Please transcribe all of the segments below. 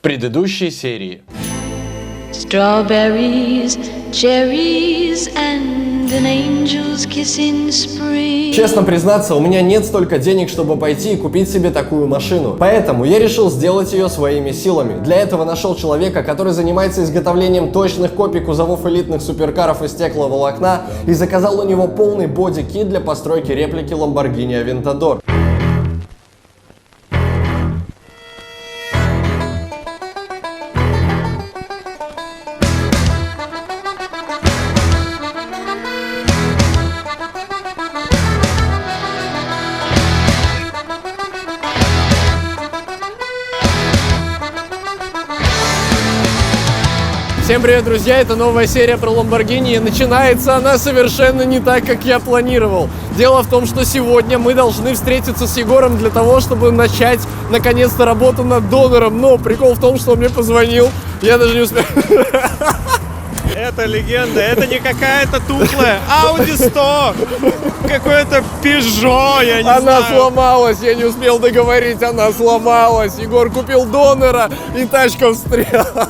в предыдущей серии. Strawberries, cherries and an angel's kiss in spring. Честно признаться, у меня нет столько денег, чтобы пойти и купить себе такую машину. Поэтому я решил сделать ее своими силами. Для этого нашел человека, который занимается изготовлением точных копий кузовов элитных суперкаров из стекловолокна, и заказал у него полный боди-кит для постройки реплики Lamborghini Aventador. Всем привет, друзья! Это новая серия про Lamborghini, и начинается она совершенно не так, как я планировал. Дело в том, что сегодня мы должны встретиться с Егором для того, чтобы начать наконец-то работу над донором. Но прикол в том, что он мне позвонил, я даже не успел... Это легенда, это не какая-то тухлая Audi 100, какое-то Peugeot, я не знаю. Она сломалась, я не успел договорить, она сломалась. Егор купил донора, и тачка встряла.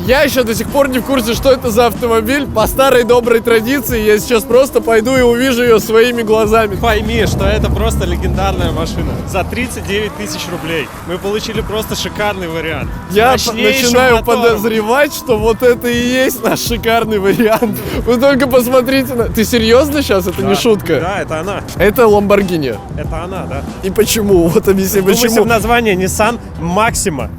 Я еще до сих пор не в курсе, что это за автомобиль. По старой доброй традиции я сейчас просто пойду и увижу ее своими глазами. Пойми, что это просто легендарная машина. За 39 тысяч рублей мы получили просто шикарный вариант. Я начинаю подозревать, что вот это и есть наш шикарный вариант. Вы только посмотрите на... Ты серьезно сейчас? Это не шутка? Да, это она. Это Lamborghini. Это она, да. И почему? Вот объясни, почему. Думайте в название Nissan Maxima.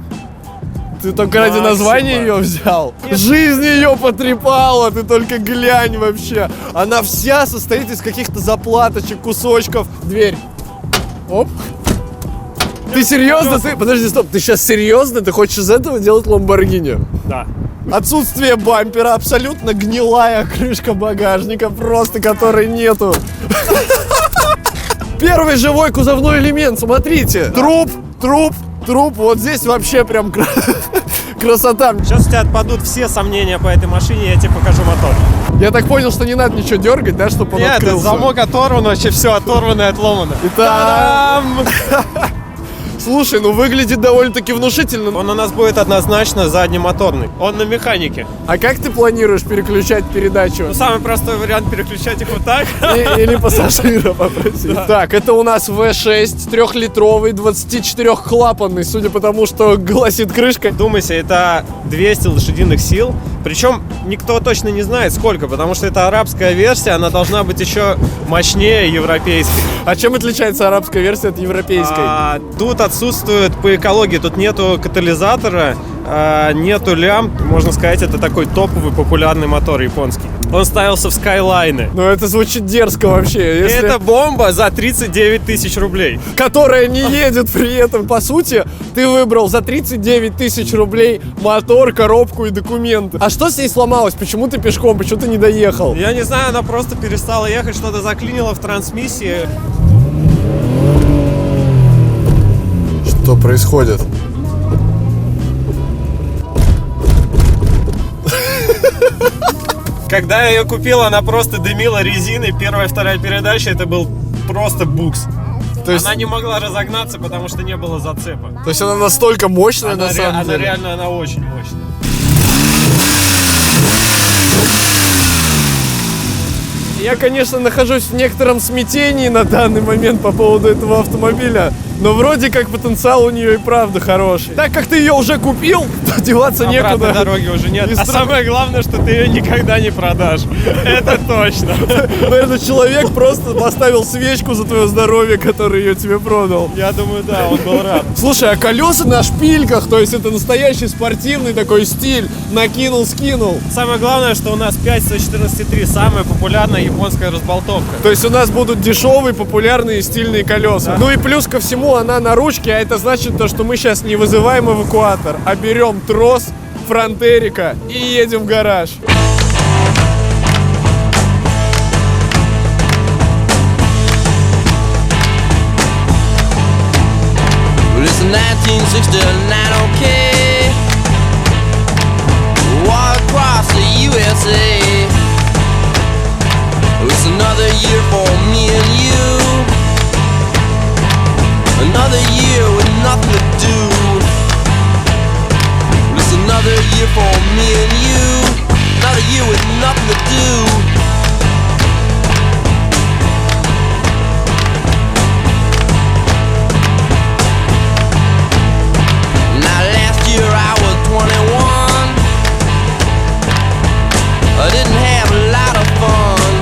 Ты только ради названия ее взял? Нет. Жизнь ее потрепала, ты только глянь вообще. Она вся состоит из каких-то заплаточек, кусочков. Дверь. Оп. Ты серьезно? Подожди, стоп, ты сейчас серьезно? Ты хочешь из этого делать Lamborghini? Да. Отсутствие бампера, абсолютно гнилая крышка багажника, просто которой нету. Первый живой кузовной элемент, смотрите. Труп. Вот здесь вообще прям красота. Сейчас у тебя отпадут все сомнения по этой машине, я тебе покажу мотор. Я так понял, что не надо ничего дергать, да, чтобы он Нет, открылся. замок оторван, вообще все оторвано и отломано. Итак, слушай, ну выглядит довольно-таки внушительно. Он у нас будет однозначно заднемоторный. Он на механике. А как ты планируешь переключать передачу? Ну, самый простой вариант переключать их вот так. Или пассажира попросить. Да. Так, это у нас V6, 3-литровый, 24-клапанный, судя по тому, что гласит крышка. Думайте, это 200 лошадиных сил. Причем никто точно не знает сколько, потому что это арабская версия, она должна быть еще мощнее европейской. А чем отличается арабская версия от европейской? Тут отсутствует по экологии, тут нету катализатора, нету лямб. Можно сказать, это такой топовый популярный мотор японский. Он ставился в Skyline. Ну это звучит дерзко вообще. Если... Это бомба за 39 тысяч рублей. Которая не едет при этом. По сути, ты выбрал за 39 тысяч рублей мотор, коробку и документы. А что с ней сломалось? Почему ты пешком? Почему ты не доехал? Я не знаю, она просто перестала ехать, что-то заклинило в трансмиссии. Что происходит? Когда я ее купил, она просто дымила резиной. Первая и вторая передача, это был просто букс. То есть... Она не могла разогнаться, потому что не было зацепа. То есть она настолько мощная, на самом деле? Она очень мощная. Я, конечно, нахожусь в некотором смятении на данный момент по поводу этого автомобиля, но вроде как потенциал у нее и правда хороший. Так как ты ее уже купил, то деваться некуда. Обратной дороги уже нет. А самое главное, что ты ее никогда не продашь. Это точно. Наверное, человек просто поставил свечку за твое здоровье, который ее тебе продал. Я думаю, да, он был рад. Слушай, а колеса на шпильках, то есть это настоящий спортивный такой стиль. Накинул, скинул. Самое главное, что у нас 5-114.3, самая популярная японская разболтовка. То есть у нас будут дешевые, популярные, стильные колеса. Да. Ну и плюс ко всему она на ручке, а это значит то, что мы сейчас не вызываем эвакуатор, а берем трос, фронтерика и едем в гараж. It's another year for me and you. Another year with nothing to do. year for me and you. Not a year with nothing to do. Now last year I was 21. I didn't have a lot of fun.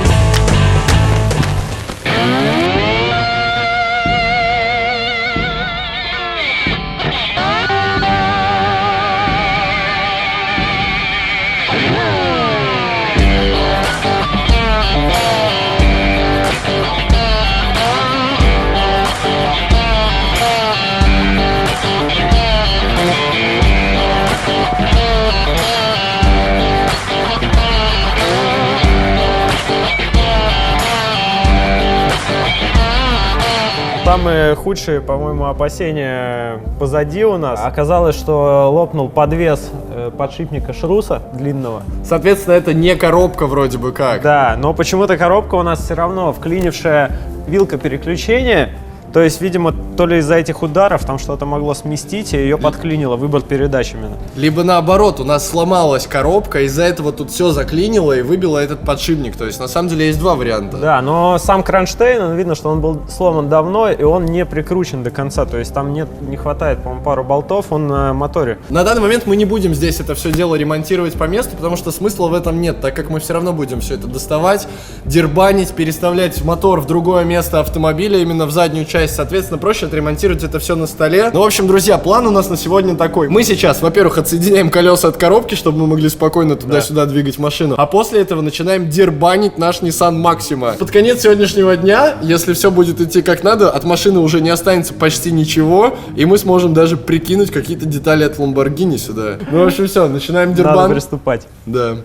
Самые худшие, по-моему, опасения позади у нас. Оказалось, что лопнул подвес подшипника шруса длинного. Соответственно, это не коробка вроде бы как. Да, но почему-то коробка у нас все равно вклинившая вилка переключения. То есть, видимо, то ли из-за этих ударов там что-то могло сместить, и ее подклинило, выбор передач именно. Либо наоборот, у нас сломалась коробка, из-за этого тут все заклинило и выбило этот подшипник. То есть, на самом деле, есть два варианта. Да, но сам кронштейн, видно, что он был сломан давно, и он не прикручен до конца. То есть, там не хватает, по-моему, пару болтов, он на моторе. На данный момент мы не будем здесь это все дело ремонтировать по месту, потому что смысла в этом нет, так как мы все равно будем все это доставать, дербанить, переставлять мотор в другое место автомобиля, именно в заднюю часть. Соответственно, проще отремонтировать это все на столе. Ну, в общем, друзья, план у нас на сегодня такой. Мы сейчас, во-первых, отсоединяем колеса от коробки, чтобы мы могли спокойно туда-сюда двигать машину. А после этого начинаем дербанить наш Nissan Maxima. Под конец сегодняшнего дня, если все будет идти как надо, от машины уже не останется почти ничего, и мы сможем даже прикинуть какие-то детали от Lamborghini сюда. Ну, в общем, все, начинаем дербан. Надо приступать. Да.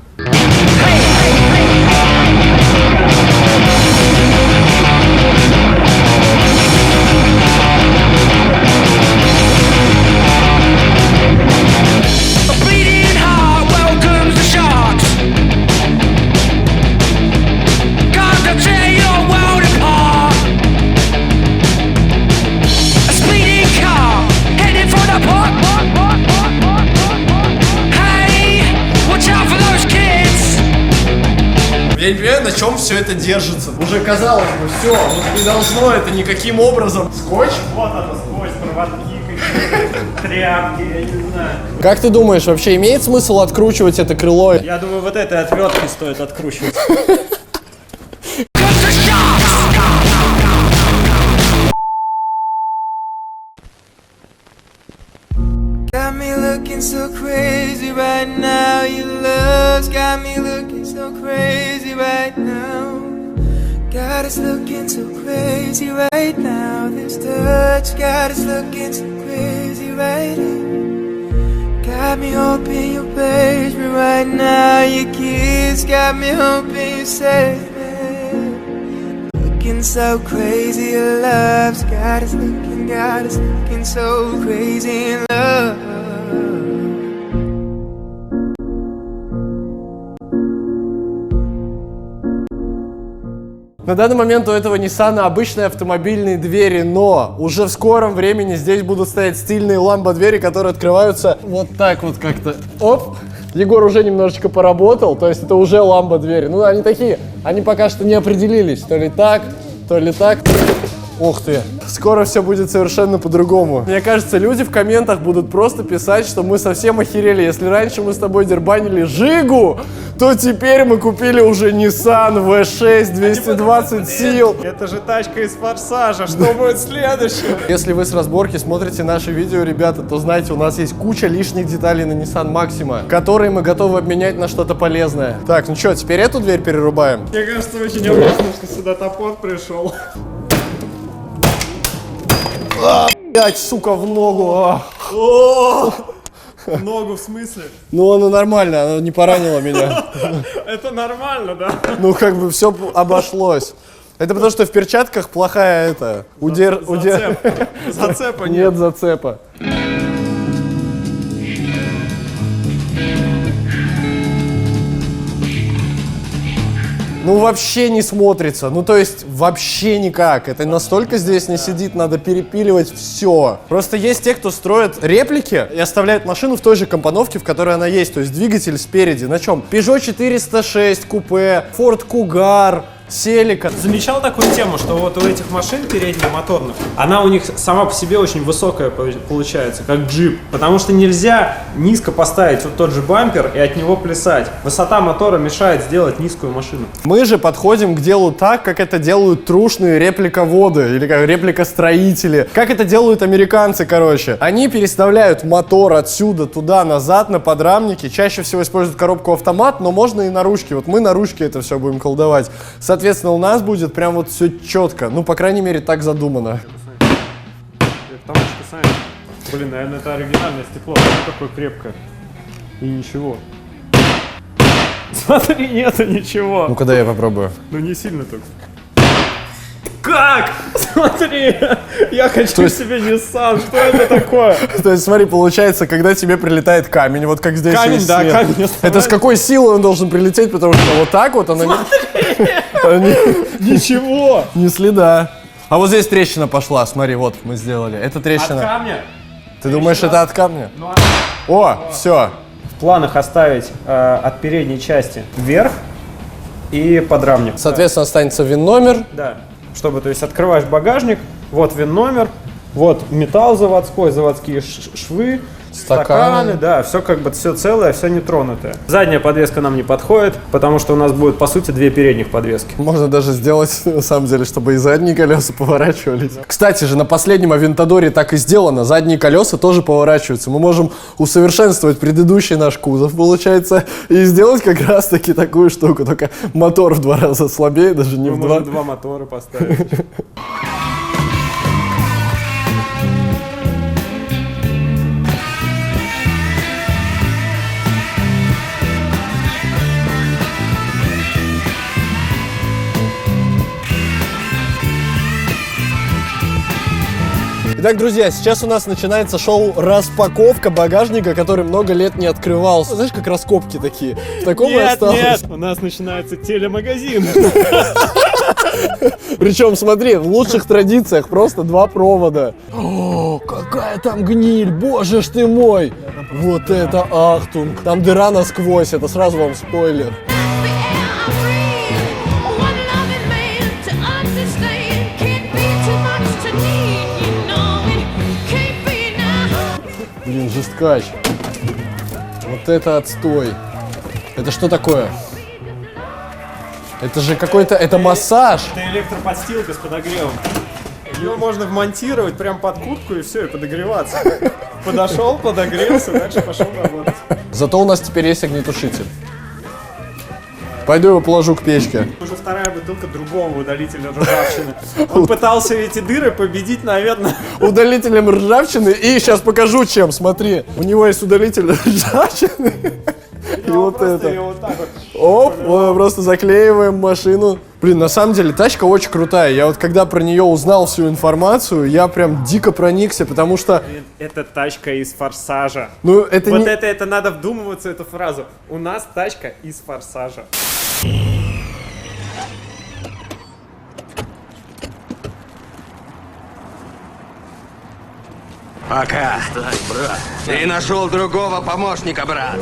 Я не понимаю, на чем все это держится. Уже казалось бы, все, вот не должно это никаким образом. Скотч? Вот оно, сквозь проводки, тряпки, я не знаю. Как ты думаешь, вообще имеет смысл откручивать это крыло? Я думаю, вот этой отверткой стоит откручивать. Got me looking so crazy right now. Your love's got me looking so crazy right now. Got us looking so crazy right now. This touch got us looking so crazy right now. Got me hoping you'll page me right now. Your kiss got me hoping you say me. Looking so crazy, your love's got us looking so crazy in love. На данный момент у этого Ниссана обычные автомобильные двери, но уже в скором времени здесь будут стоять стильные ламбо-двери, которые открываются вот так вот как-то. Оп! Егор уже немножечко поработал, то есть это уже ламбо-двери. Ну, они такие, они пока что не определились, то ли так, то ли так. Ух ты, скоро все будет совершенно по-другому. Мне кажется, люди в комментах будут просто писать, что мы совсем охерели. Если раньше мы с тобой дербанили Жигу, то теперь мы купили уже Nissan V6 220 сил. Это же тачка из Форсажа, что будет следующее? Если вы с разборки смотрите наши видео, ребята, то знаете, у нас есть куча лишних деталей на Nissan Maxima, которые мы готовы обменять на что-то полезное. Так, ну что, теперь эту дверь перерубаем? Мне кажется, очень опасно, что сюда топор пришел. Блять, сука, в ногу. Ногу в смысле? Ну, оно нормально, оно не поранило меня. Это нормально, да? Ну, как бы все обошлось. Это потому, что в перчатках плохая Зацепа нет зацепа. Ну вообще не смотрится, ну то есть вообще никак. Это настолько здесь не сидит, надо перепиливать все. Просто есть те, кто строит реплики и оставляет машину в той же компоновке, в которой она есть. То есть двигатель спереди. На чем? Peugeot 406 купе, Ford Cougar, Celica. Замечал такую тему, что вот у этих машин переднемоторных, она у них сама по себе очень высокая получается, как джип. Потому что нельзя низко поставить вот тот же бампер и от него плясать. Высота мотора мешает сделать низкую машину. Мы же подходим к делу так, как это делают трушные реплиководы или как репликостроители. Как это делают американцы, короче. Они переставляют мотор отсюда туда, назад, на подрамнике. Чаще всего используют коробку автомат, но можно и на ручке. Вот мы на ручке это все будем колдовать. Соответственно, у нас будет прям вот все четко. Ну, по крайней мере, так задумано. Блин, наверное, это оригинальное стекло. Оно такое крепкое. И ничего. Смотри, нету ничего. Ну, когда я попробую. Ну, не сильно только. Как? Смотри, я хочу себе Nissan. Что это такое? То есть, смотри, получается, когда тебе прилетает камень, вот как здесь Камень, есть да, свет, камень. это с какой силой он должен прилететь, потому что вот так вот она Ничего. не следа. А вот здесь трещина пошла, смотри, вот мы сделали. Это От трещина. камня? Ты думаешь, это от камня? Ну, О, все. в планах оставить от передней части вверх и подрамник. Соответственно, останется ВИН-номер. Да. Чтобы, то есть, открываешь багажник, вот ВИН-номер, вот металл заводской, заводские швы, стаканы, да, все как бы все целое, все нетронутое. Задняя подвеска нам не подходит, потому что у нас будет, по сути, две передних подвески. Можно даже сделать, на самом деле, чтобы и задние колеса поворачивались. Кстати же, на последнем Авентадоре так и сделано. Задние колеса тоже поворачиваются. Мы можем усовершенствовать предыдущий наш кузов, получается, и сделать как раз-таки такую штуку. Только мотор в 2 раза слабее, даже не Мы в 2. можем 2 мотора поставить. Итак, друзья, сейчас у нас начинается шоу «Распаковка багажника», который много лет не открывался. Знаешь, как раскопки такие. В таком и осталось. у нас начинается телемагазин. Причем, смотри, в лучших традициях просто 2 провода. О, какая там гниль, боже ж ты мой! Вот это ахтунг. Там дыра насквозь, это сразу вам спойлер. Блин, жесткач. Вот это отстой. Это что такое? Это же какой-то, это массаж. Это электроподстилка с подогревом. Ее можно вмонтировать прям под куртку и все, и подогреваться. Подошел, подогрелся, дальше пошел работать. Зато у нас теперь есть огнетушитель. Пойду его положу к печке. Уже вторая бутылка другого удалителя ржавчины. Он пытался эти дыры победить, наверное. Удалителем ржавчины. И сейчас покажу чем, смотри. У него есть удалитель ржавчины. И вот это. Вот так вот. Оп, вот просто заклеиваем машину. Блин, на самом деле тачка очень крутая. Я вот когда про нее узнал всю информацию, я прям дико проникся, потому что... Это тачка из «Форсажа». Ну, это вот не... это надо вдумываться, эту фразу. У нас тачка из «Форсажа». Пока. Так, брат. Ты нашел другого помощника, брат.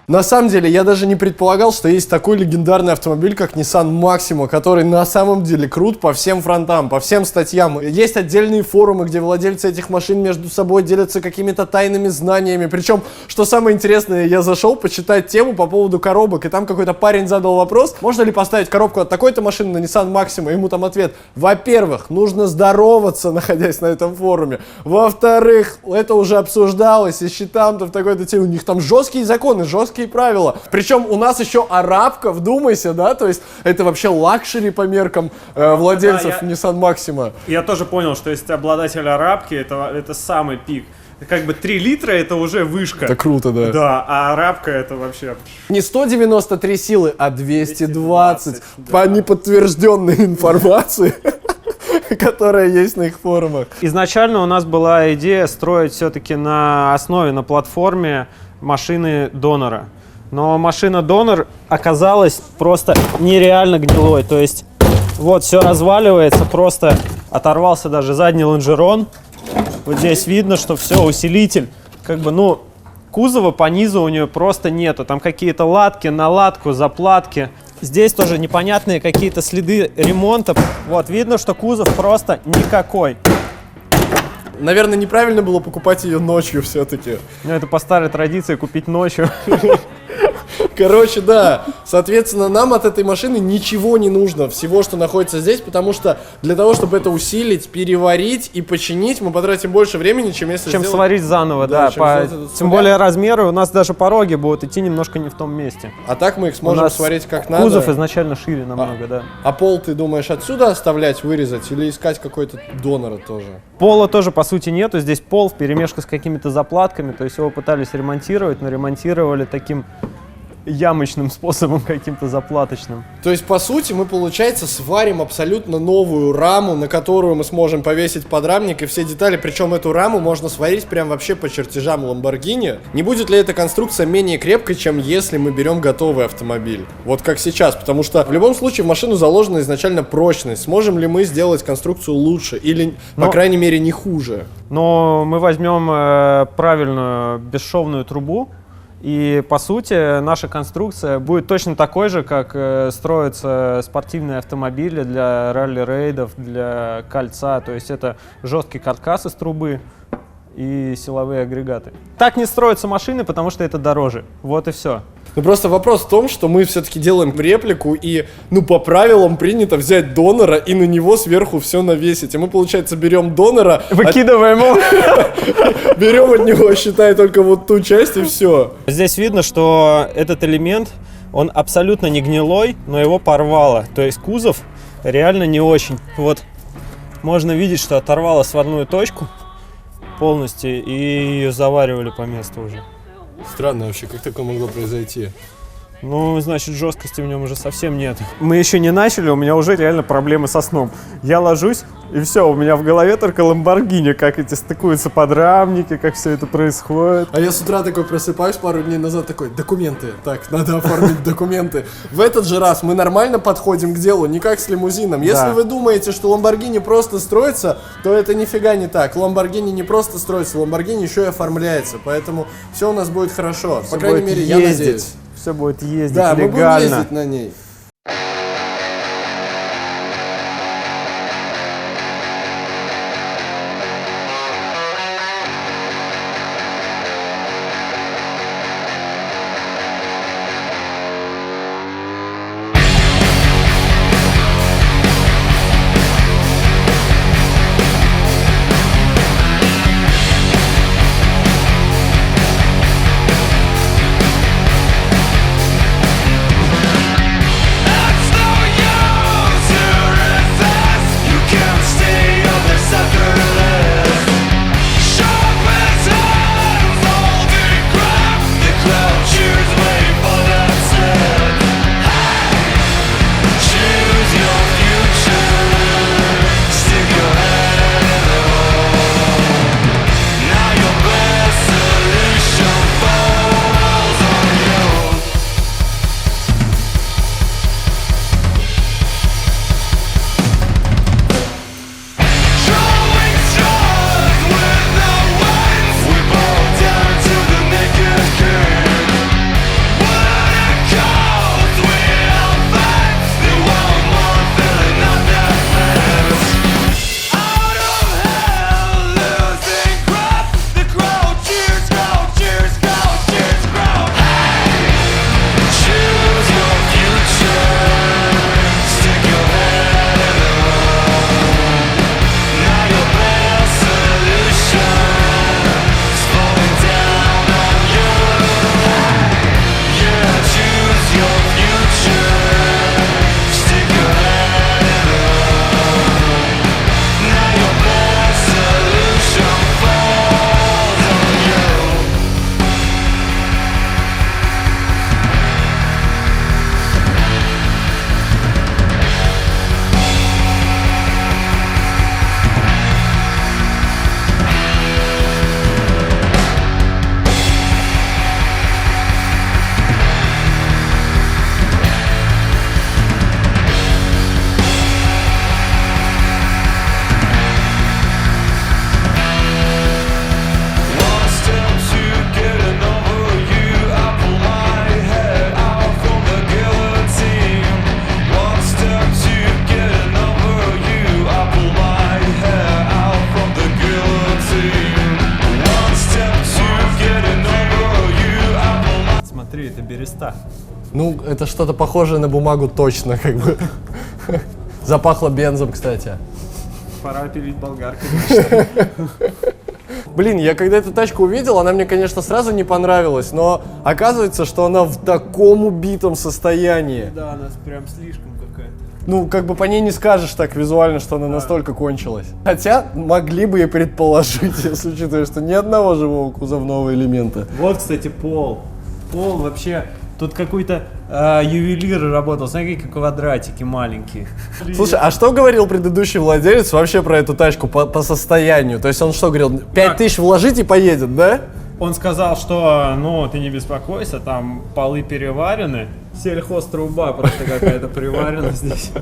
На самом деле, я даже не предполагал, что есть такой легендарный автомобиль, как Nissan Maxima, который на самом деле крут по всем фронтам, по всем статьям. Есть отдельные форумы, где владельцы этих машин между собой делятся какими-то тайными знаниями. Причем, что самое интересное, я зашел почитать тему по поводу коробок, и там какой-то парень задал вопрос, можно ли поставить коробку от такой-то машины на Nissan Maxima. Ему там ответ: во-первых, нужно здороваться, находясь на этом форуме. Во-вторых, это уже обсуждалось, и счетам-то в такой-то теме. У них там жесткие законы, жесткие правила. Причем у нас еще арабка, вдумайся, да, то есть это вообще лакшери по меркам владельцев Да, Nissan Maxima. Я тоже понял, что если обладатель арабки, это самый пик. Как бы 3 литра это уже вышка. Это круто, да. Да, а арабка это вообще... Не 193 силы, а 220. По неподтвержденной информации. которая есть на их форумах. Изначально у нас была идея строить все-таки на платформе машины-донора. Но машина-донор оказалась просто нереально гнилой. То есть вот все разваливается, просто оторвался даже задний лонжерон. Вот здесь видно, что все, усилитель. Как бы, ну, кузова по низу у нее просто нету. Там какие-то латки, наладку, заплатки. Здесь тоже непонятные какие-то следы ремонта. Вот, видно, что кузов просто никакой. Наверное, неправильно было покупать ее ночью все-таки. Ну, это по старой традиции купить ночью. Короче, да. Соответственно, нам от этой машины ничего не нужно, всего, что находится здесь, потому что для того, чтобы это усилить, переварить и починить, мы потратим больше времени, чем если Чем сделать... сварить заново, да. Тем более размеры, у нас даже пороги будут идти немножко не в том месте. А так мы их У сможем нас сварить как надо. кузов изначально шире намного, да. А пол ты думаешь отсюда оставлять, вырезать или искать какой-то донора тоже? Пола тоже, по сути, нету. Здесь пол вперемешку с какими-то заплатками. То есть его пытались ремонтировать, но ремонтировали таким ямочным способом, каким-то заплаточным. То есть, по сути, мы, получается, сварим абсолютно новую раму, на которую мы сможем повесить подрамник и все детали. Причем эту раму можно сварить прям вообще по чертежам Lamborghini. Не будет ли эта конструкция менее крепкой, чем если мы берем готовый автомобиль? Вот как сейчас. Потому что в любом случае в машину заложена изначально прочность. Сможем ли мы сделать конструкцию лучше или, по крайней мере, не хуже? Но мы возьмем правильную бесшовную трубу. И, по сути, наша конструкция будет точно такой же, как строятся спортивные автомобили для ралли-рейдов, для кольца. То есть это жесткий каркас из трубы и силовые агрегаты. Так не строятся машины, потому что это дороже. Вот и все. Ну просто вопрос в том, что мы все-таки делаем реплику и, ну, по правилам принято взять донора и на него сверху все навесить. И мы, получается, берем донора... Выкидываем его. Берем от него, считай, только вот ту часть и все. Здесь видно, что этот элемент, он абсолютно не гнилой, но его порвало. То есть кузов реально не очень. Вот можно видеть, что оторвало сварную точку полностью и ее заваривали по месту уже. Странно вообще, как такое могло произойти? Ну, значит, жесткости в нем уже совсем нет. Мы еще не начали, у меня уже реально проблемы со сном. Я ложусь, и все, у меня в голове только Lamborghini, как эти стыкуются подрамники, как все это происходит. А я с утра такой просыпаюсь пару дней назад, такой, документы, так, надо оформить документы. В этот же раз мы нормально подходим к делу, не как с лимузином. Если вы думаете, что Lamborghini просто строится, то это нифига не так. Lamborghini не просто строится, Lamborghini еще и оформляется, поэтому все у нас будет хорошо. По крайней мере, я надеюсь. Все будет ездить да, легально. Мы будем ездить на ней. Ну, это что-то похожее на бумагу точно, как бы. Запахло бензом, кстати. Пора пилить болгаркой. Блин, я когда эту тачку увидел, она мне, конечно, сразу не понравилась, но оказывается, что она в таком убитом состоянии. Да, она прям слишком какая-то. Ну, как бы по ней не скажешь так визуально, что она настолько кончилась. Хотя могли бы и предположить, если учитывая, что ни одного живого кузовного элемента. Вот, кстати, пол. Пол вообще... Тут какой-то ювелир работал, смотри, какие квадратики маленькие. Слушай, а что говорил предыдущий владелец вообще про эту тачку по состоянию? То есть он что говорил, 5000 вложить и поедет, да? Он сказал, что, ну, ты не беспокойся, там полы переварены. Сельхозтруба просто какая-то приварена здесь.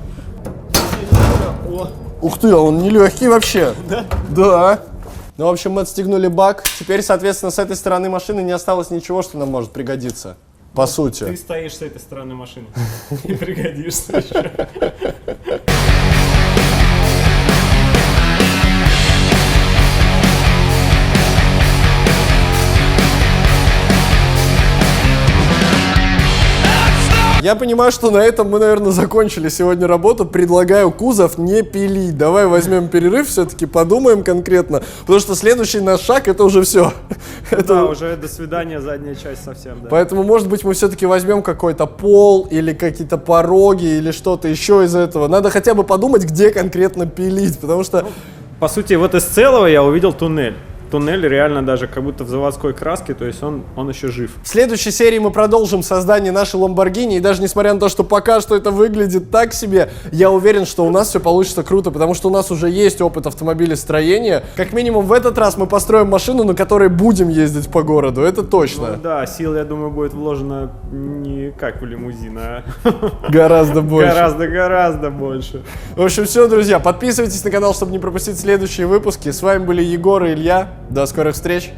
Ух ты, а он не легкий вообще. Да? Да. Ну, в общем, мы отстегнули бак. Теперь, соответственно, с этой стороны машины не осталось ничего, что нам может пригодиться. По сути. Ты стоишь с этой стороны машины. Не пригодишься еще. Я понимаю, что на этом мы, наверное, закончили сегодня работу. Предлагаю кузов не пилить. Давай возьмем перерыв, все-таки подумаем конкретно. Потому что следующий наш шаг — это уже все. Да, уже до свидания, задняя часть совсем, да. Поэтому, может быть, мы все-таки возьмем какой-то пол или какие-то пороги или что-то еще из этого. Надо хотя бы подумать, где конкретно пилить, потому что... По сути, вот из целого я увидел туннель. Туннель реально даже как будто в заводской краске, то есть он еще жив. В следующей серии мы продолжим создание нашей Lamborghini, и даже несмотря на то, что пока что это выглядит так себе, я уверен, что у нас все получится круто, потому что у нас уже есть опыт автомобилестроения. Как минимум в этот раз мы построим машину, на которой будем ездить по городу, это точно. Ну, да, сил, я думаю, будет вложено не как в лимузин, а Гораздо больше. Гораздо больше. В общем, все, друзья, подписывайтесь на канал, чтобы не пропустить следующие выпуски. С вами были Егор и Илья. До скорых встреч!